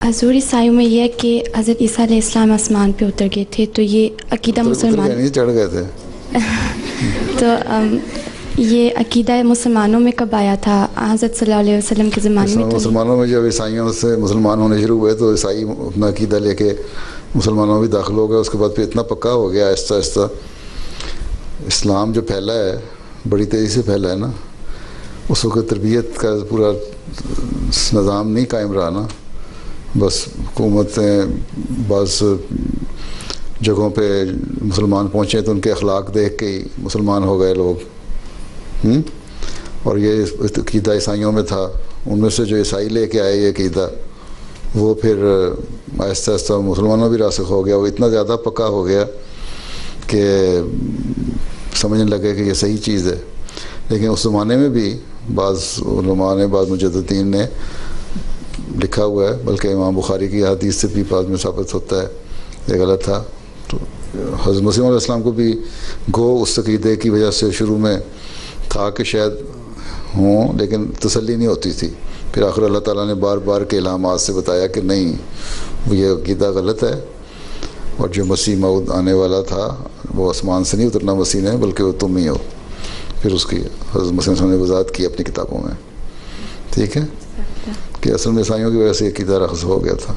حضور عیسائیوں میں یہ ہے کہ حضرت عیسیٰ علیہ السلام آسمان پہ اتر گئے تھے، تو یہ عقیدہ مسلمان چڑھ گئے تھے تو یہ عقیدہ مسلمانوں میں کب آیا تھا؟ حضرت صلی اللہ علیہ وسلم کے زمانے میں؟ مسلمانوں میں جب عیسائیوں سے مسلمان ہونے شروع ہوئے تو عیسائی اپنا عقیدہ لے کے مسلمانوں میں بھی داخل ہو گیا. اس کے بعد پھر اتنا پکا ہو گیا آہستہ آہستہ. اسلام جو پھیلا ہے بڑی تیزی سے پھیلا ہے نا، اس وقت تربیت کا پورا نظام نہیں قائم رہا نا. بس حکومتیں بعض جگہوں پہ مسلمان پہنچے تو ان کے اخلاق دیکھ کے ہی مسلمان ہو گئے لوگ. اور یہ عقیدہ عیسائیوں میں تھا، ان میں سے جو عیسائی لے کے آئے یہ عقیدہ، وہ پھر آہستہ آہستہ مسلمانوں بھی راسخ ہو گیا. وہ اتنا زیادہ پکا ہو گیا کہ سمجھنے لگے کہ یہ صحیح چیز ہے. لیکن اس زمانے میں بھی بعض علماء نے، بعض مجددین نے لکھا ہوا ہے، بلکہ امام بخاری کی حدیث سے بھی بعض میں ثابت ہوتا ہے یہ غلط تھا. تو حضرت مسیح علیہ السلام کو بھی گو اس عقیدے کی وجہ سے شروع میں تھا کہ شاید ہوں، لیکن تسلی نہیں ہوتی تھی. پھر آخر اللہ تعالیٰ نے بار بار کے الہامات سے بتایا کہ نہیں، یہ عقیدہ غلط ہے، اور جو مسیح موعود آنے والا تھا وہ آسمان سے نہیں اترنا مسیح نے، بلکہ وہ تم ہی ہو. پھر اس کی حضرت مسیح نے وضاحت کی اپنی کتابوں میں. ٹھیک ہے کہ اصل میں عیسائیوں کی وجہ سے عقیدہ رخص ہو گیا تھا.